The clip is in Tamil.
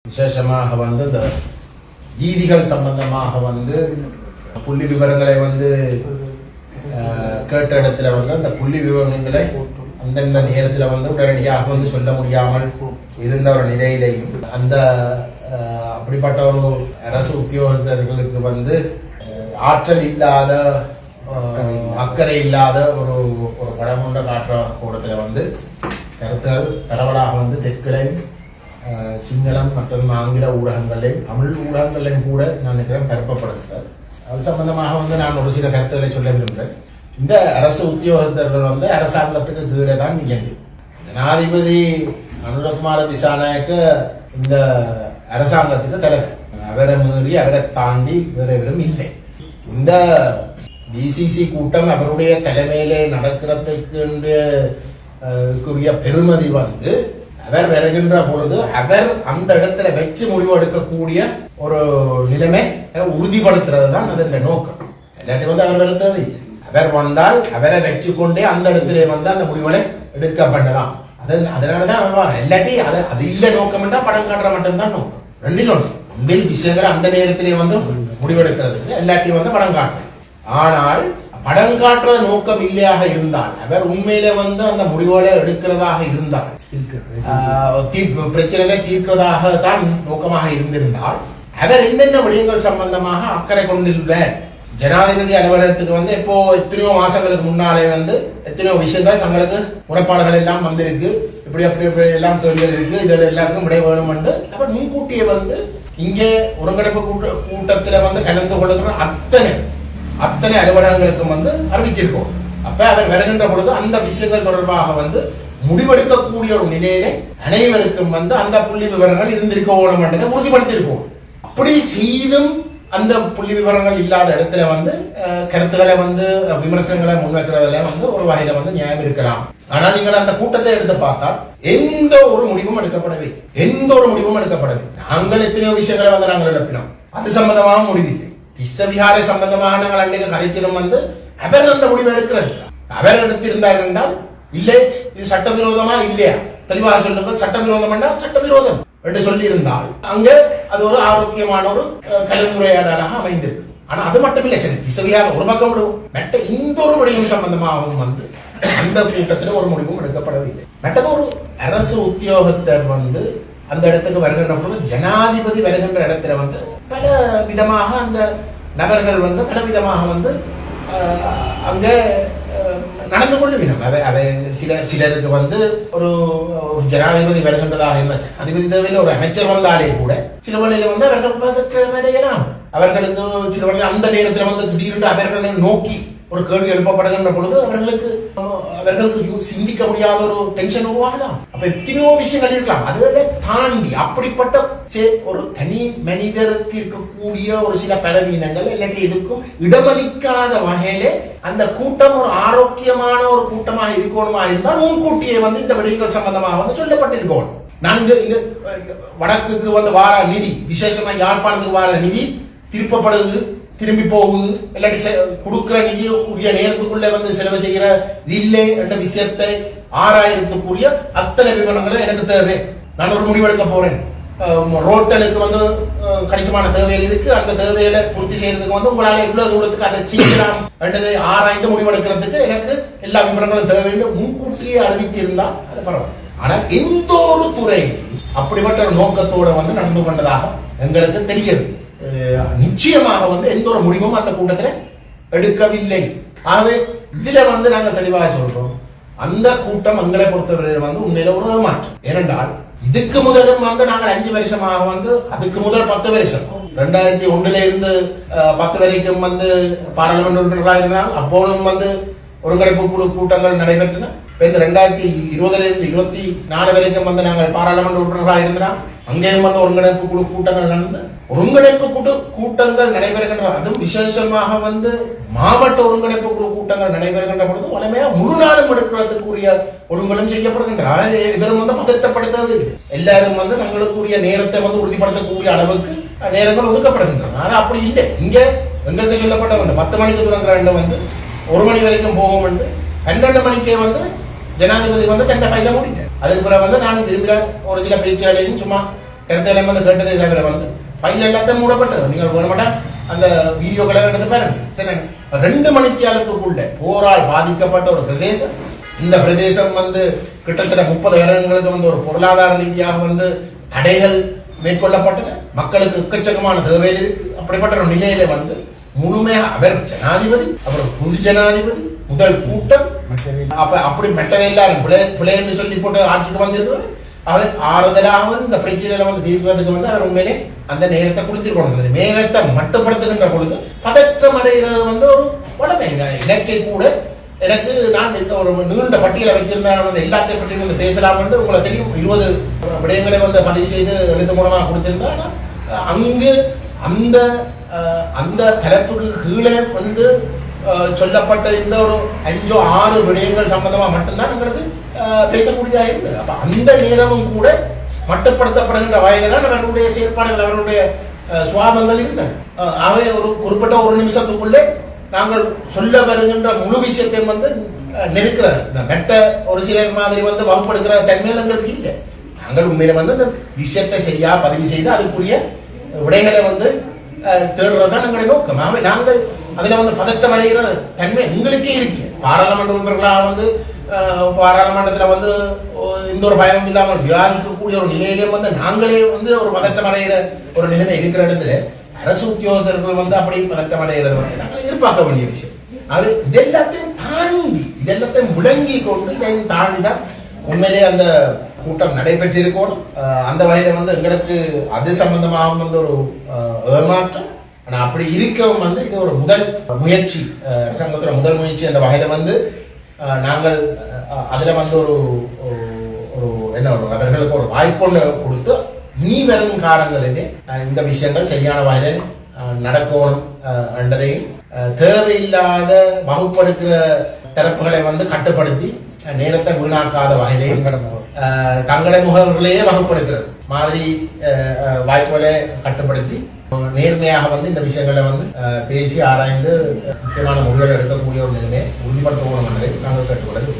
விசேஷமாக வந்து இந்த வீதிகள் சம்பந்தமாக வந்து புள்ளி விவரங்களை வந்து கேட்ட இடத்துல வந்து அந்த புள்ளி விவரங்களை அந்தந்த நேரத்தில் வந்து உடனடியாக வந்து சொல்ல முடியாமல் இருந்த ஒரு நிலையிலையும் அந்த அப்படிப்பட்ட ஒரு அரசு உத்தியோகத்தர்களுக்கு வந்து ஆற்றல் இல்லாத அக்கறை இல்லாத ஒரு ஒரு படம் கொண்ட காட்டுற கூடத்தில் வந்து கருத்துகள் பரவலாக வந்து தெற்கிலை சிங்களம் மற்றும் ஆங்கில ஊடகங்களையும் தமிழ் ஊடகங்களையும் கூட நான் நினைக்கிறேன் பரப்பப்படுகிறது. அது சம்பந்தமாக வந்து நான் ஒரு சில கருத்துக்களை சொல்ல விரும்புகிறேன். இந்த அரசு உத்தியோகத்தர்கள் வந்து அரசாங்கத்துக்கு கீழே தான் இயங்கு. ஜனாதிபதி அனுரகுமார திசாநாயக்க இந்த அரசாங்கத்துக்கு தலைவர். அவரை மீறி அவரை தாண்டி வேற எவரும் இல்லை. இந்த டிசிசி கூட்டம் அவருடைய தலைமையில நடக்கிறதுக்குரிய பெருமதி வந்து அவர் வருகின்ற பொழுது அவர் அந்த இடத்துல வச்சு முடிவு எடுக்கக்கூடிய ஒரு நிலைமை உறுதிப்படுத்துறது தான் அதன் நோக்கம். எல்லாத்தையும் வந்து அவர் வருத்தவை அவர் வந்தால் அவரை வச்சு கொண்டே அந்த இடத்துல வந்து அந்த முடிவுகளை எடுக்க பண்ணலாம். அதனாலதான் அவர் இல்லாட்டி அது இல்ல நோக்கம் என்றால் படம் காட்டுற மட்டும்தான் நோக்கம். ரெண்டில் விஷயங்கள் அந்த நேரத்திலே வந்து முடிவெடுக்கிறதுக்கு எல்லாத்தையும் வந்து படம் காட்டுறேன். ஆனால் படம் காட்டுற நோக்கம் இல்லையாக இருந்தால் அவர் உண்மையில வந்து அந்த முடிவுகளை எடுக்கிறதாக இருந்தால் பிரச்சனைகளை தீர்க்கிறதாக தான் நோக்கமாக இருந்திருந்தால் அவர் என்னென்ன விடயங்கள் சம்பந்தமாக அக்கறை கொண்டுள்ள ஜனாதிபதி அலுவலகத்துக்கு வந்து இப்போ எத்தனையோ மாசங்களுக்கு முன்னாலே வந்து எத்தனையோ விஷயங்கள் தங்களுக்கு முறைப்பாடுகள் எல்லாம் வந்திருக்கு. இப்படி அப்படி எல்லாம் கேள்விகள் இருக்கு. இதில் எல்லாத்துக்கும் விடை வேணும் என்று அவர் முன்கூட்டியே வந்து இங்கே ஒருங்கிணைப்பு கூட்டத்தில் வந்து கலந்து கொள்ளுகிற அத்தனை அலுவலகங்களுக்கும் வந்து அறிவிச்சிருக்கோம். அப்ப அவர் வருகின்ற பொழுது அந்த விஷயங்கள் தொடர்பாக வந்து முடிவெடுக்கக்கூடிய ஒரு நிலையிலே அனைவருக்கும் வந்து அந்த புள்ளி விவரங்கள் இருந்திருக்கோம் என்றதை உறுதிப்படுத்தியிருக்கோம். அப்படி செய்தும் அந்த புள்ளி விவரங்கள் இல்லாத இடத்துல வந்து கருத்துக்களை வந்து விமர்சனங்களை முன்வைக்கிறதுல வந்து ஒரு வகையில வந்து நியாயம் இருக்கலாம். ஆனால் நீங்கள் அந்த கூட்டத்தை எடுத்து பார்த்தால் எந்த ஒரு முடிவும் எடுக்கப்படவில்லை. நாங்கள் எத்தனையோ விஷயங்களை வந்து நாங்கள் எழுப்பினோம். அது சம்பந்தமாக முடிவில்லை. திஸ்ஸவிஹாரை சம்பந்தமாக நாங்கள் அன்றைக்கு கதைச்சதும் வந்து அவர் அந்த முடிவை எடுக்கிறது. அவர் எடுத்திருந்தார் என்றால் இல்லை இது சட்டவிரோதமா இல்லையா தெளிவாக சொல்லுங்கள். சட்டவிரோதம் என்றால் சட்டவிரோதம் என்று சொல்லி இருந்தால் அங்கே அது ஒரு ஆரோக்கியமான ஒரு கலந்துரையாடலாக அமைந்திருக்கு. ஆனா அது மட்டும் இல்லை. சரி திஸ்ஸவிஹார் ஒரு பக்கம் விடுவோம். மற்ற இந்த ஒரு விடயம் சம்பந்தமாகவும் வந்து அந்த கூட்டத்தில் ஒரு முடிவும் எடுக்கப்படவில்லை. மற்றது ஒரு அரசு உத்தியோகத்தர் வந்து அந்த இடத்துக்கு வருகின்ற பொழுது ஜனாதிபதி வருகின்ற இடத்துல வந்து பல விதமாக அந்த நபர்கள் வந்து பல விதமாக வந்து அங்க நடந்து கொள்ளுவினோம். அதை சிலருக்கு வந்து ஒரு ஜனாதிபதி வருகின்றதாக இருந்தால் ஜனாதிபதி தேவையில் ஒரு அமைச்சர் வந்தாலே கூட சில வேளையில வந்து அவர்கள் அடையலாம். அவர்களுக்கு சில வேளையில் அந்த நேரத்தில் வந்து திடீரென்று அவர்களை நோக்கி ஒரு கேள்வி எழுப்பப்படுகின்ற பொழுது அவர்களுக்கு சிந்திக்க முடியாத ஒரு டென்ஷன் உருவாகலாம். அப்ப எத்தனையோ விஷயங்கள் இருக்கலாம். அதுகளை தாண்டி அப்படிப்பட்ட ஒரு தனி மனிதருக்கு இருக்கக்கூடிய ஒரு சில பலவீனங்கள் இல்லாட்டி எதுக்கும் இடமளிக்காத வகையில அந்த கூட்டம் ஒரு ஆரோக்கியமான ஒரு கூட்டமாக இருக்கணுமா இருந்தால் முன்கூட்டியே வந்து இந்த விடயங்கள் சம்பந்தமாக வந்து சொல்லப்பட்டிருக்கணும். நான் இங்க வடக்குக்கு வந்து வார நிதி விசேஷமா யாழ்ப்பாணத்துக்கு வார நிதி திரும்பி போகுது இல்லாட்டி கொடுக்கிற நிதி உரிய நேரத்துக்குள்ள வந்து செலவு செய்கிற இல்லை என்ற விஷயத்தை ஆராயத்துக்குரிய அத்தனை விவரங்களும் எனக்கு தேவை. நான் ஒரு முடிவெடுக்க போறேன். ரோட்டலுக்கு வந்து கணிசமான தேவைகள் இருக்கு. அந்த தேவைகளை பூர்த்தி செய்யறதுக்கு வந்து உங்களால எவ்வளவு தூரத்துக்கு அதை செய்யலாம் என்றதை ஆராய்ந்து முடிவெடுக்கிறதுக்கு எனக்கு எல்லா விவரங்களும் தேவை என்று முன்கூட்டியே அறிவிச்சிருந்தா அது பரவாயில்ல. ஆனால் எந்த ஒரு துறை அப்படிப்பட்ட ஒரு நோக்கத்தோட வந்து நடந்து கொண்டதாக எங்களுக்கு தெரியாது. நிச்சயமாக வந்து எந்த ஒரு முடிவும் அந்த கூட்டத்தில் எடுக்கவில்லை. ஆகவே இதுல வந்து நாங்கள் தெளிவாக சொல்றோம், அந்த கூட்டம் எங்களை பொறுத்தவரை வந்து உண்மையில ஒரு மாற்றம். ஏனென்றால் இதுக்கு முதலும் வந்து நாங்கள் 5 வருஷமாக வந்து அதுக்கு முதல் 10 வருஷம் 2001 இருந்து 10 வரைக்கும் வந்து பாராளுமன்ற உறுப்பினர்களாக இருந்தால் அப்போதும் வந்து ஒருங்கிணைப்பு குழு கூட்டங்கள் நடைபெற்றன. இந்த 2020 இருந்து 24 வரைக்கும் வந்து நாங்கள் பாராளுமன்ற உறுப்பினர்களாக இருந்தால் அங்கேயும் வந்து ஒருங்கிணைப்பு குழு கூட்டங்கள் நடந்து ஒருங்கிணைப்பு கூட்டங்கள் நடைபெறுகின்ற அதுவும் விசேஷமாக வந்து மாவட்ட ஒருங்கிணைப்பு குழு கூட்டங்கள் நடைபெறுகின்ற பொழுது உடனே முழு நாளும் எடுக்கிறதுக்குரிய ஒழுங்குகளும் செய்யப்படுகின்றன. இவரும் வந்து பதட்டப்படுத்தவே எல்லாரும் வந்து தங்களுக்குரிய நேரத்தை வந்து உறுதிப்படுத்தக்கூடிய அளவுக்கு நேரங்கள் ஒதுக்கப்படுகின்றன. ஆனா அப்படி இல்லை. இங்க எங்களுக்கு சொல்லப்பட்ட வந்து 10 மணிக்கு தொடங்குற வந்து 1 மணி வரைக்கும் போகும் என்று 12 மணிக்கே வந்து ஜனாதிபதி வந்து தன்னை ஃபைல மூடிட்டார். அதுக்கு பிறகு வந்து நான் திரும்ப ஒரு சில பேச்சுகளையும் சும்மா கருத்துக்களை வந்து கேட்டதே தவிர வந்து ஃபைல் எல்லாத்தையும் மூடப்பட்டது. நீங்கள் வேணுமாட்டா அந்த வீடியோக்களை எடுத்து பாருங்க. சரி, 2 மணித்தியாலத்துக்குள்ள போரால் பாதிக்கப்பட்ட ஒரு பிரதேசம். இந்த பிரதேசம் வந்து கிட்டத்தட்ட 30 வருடங்களுக்கு வந்து ஒரு பொருளாதார ரீதியாக வந்து தடைகள் மேற்கொள்ளப்பட்டன. மக்களுக்கு எக்கச்சக்கமான தேவைகள் இருக்கு. அப்படிப்பட்ட ஒரு நிலையில வந்து முழுமையாக அவர் ஜனாதிபதி, அவர் புது ஜனாதிபதி, முதல் கூட்டம் அப்ப அப்படி மெட்டவே எல்லாரும் பிள்ளை என்று சொல்லி போட்டு ஆட்சிக்கு வந்திருக்கிறார். அவர் ஆறுதலாக இந்த பிரச்சனையில வந்து தீர்க்கிறதுக்கு வந்து அவர் உண்மையிலே அந்த நேரத்தை கொடுத்திருக்கணும். நேரத்தை மட்டுப்படுத்துகின்ற பொழுது பதற்றம் அடைகிறது வந்து ஒரு உடமை. எனக்கே கூட எனக்கு நான் ஒரு நீண்ட பட்டியலை வச்சிருந்தேன் வந்து எல்லாத்தையும் பற்றி வந்து பேசலாம் என்று உங்களுக்கு தெரியும். 20 விடயங்களை வந்து பதிவு செய்து எழுத்து மூலமாக கொடுத்திருந்தா. அங்கு அந்த அந்த தலைப்புக்கு கீழே வந்து சொல்லப்பட்ட இந்த ஒரு 5-6 விடயங்கள் சம்பந்தமா மட்டும்தான் எங்களுக்கு பேசக்கூடியதாக இருந்தது. அப்ப அந்த நேரமும் கூட மட்டுப்படுத்தப்படுகின்ற வகையில தான் அவர்களுடைய செயற்பாடுகள், அவர்களுடைய சுவாபங்கள் இருந்தன. அவை ஒரு குறிப்பிட்ட ஒரு நிமிஷத்துக்குள்ளே நாங்கள் சொல்ல வருகின்ற முழு விஷயத்தை வந்து நெருக்கிறது. இந்த மெட்ட ஒரு சிலர் மாதிரி வந்து வகுப்படுகிற தன்மையில் எங்களுக்கு இல்லை. நாங்கள் உண்மையில வந்து அந்த விஷயத்தை சரியா பதிவு செய்து அதுக்குரிய விடைகளை வந்து தேடுறதுதான் எங்களுடைய நோக்கம். நாங்கள் அதுல வந்து பதட்டம் அடைகிற தன்மை எங்களுக்கே இருக்கு. பாராளுமன்ற உறுப்பினர்களாக வந்து பாராளுமன்றத்துல வந்து எந்த ஒரு பயமும் இல்லாமல் விவாதிக்கக்கூடிய ஒரு நிலையிலேயே வந்து நாங்களே வந்து ஒரு பதட்டம் அடைகிற ஒரு நிலைமை இருக்கிற இடத்துல அரசு உத்தியோகத்தர்கள் வந்து அப்படி பதட்டம் அடைகிறது வந்து நாங்கள் எதிர்பார்க்க வேண்டிய விஷயம். அது இதெல்லாத்தையும் தாண்டி இதெல்லாத்தையும் விளங்கி கொண்டு இதையும் தாண்டி தான் உண்மையிலே அந்த கூட்டம் நடைபெற்றிருக்கணும். அந்த வகையில வந்து எங்களுக்கு அது சம்பந்தமாக வந்து ஒரு ஏமாற்றம். ஆனா அப்படி இருக்கவும் வந்து இது ஒரு முதல் முயற்சி, அரசாங்கத்தோட முதல் முயற்சி என்ற வகையில வந்து நாங்கள் அதுல வந்து ஒரு என்ன அவர்களுக்கு ஒரு வாய்ப்பு கொடுத்து இனி வரும் காலங்களிலே இந்த விஷயங்கள் சரியான வகையில் நடக்கணும் என்றதையும் தேவையில்லாத வகுப்படுக்கிற தரப்புகளை வந்து கட்டுப்படுத்தி நேரத்தை வீணாக்காத வகையிலையும் தங்களை முகவர்களையே வகுப்படுத்துறது மாதிரி வாய்ப்புகளை கட்டுப்படுத்தி நேர்மையாக வந்து இந்த விஷயங்களை வந்து பேசி ஆராய்ந்து முக்கியமான முடிவுகள் எடுக்கக்கூடிய ஒரு நிலைமையை உறுதிப்படுத்தணும் என்பதை நாங்கள் கேட்டுக்கொள்வது.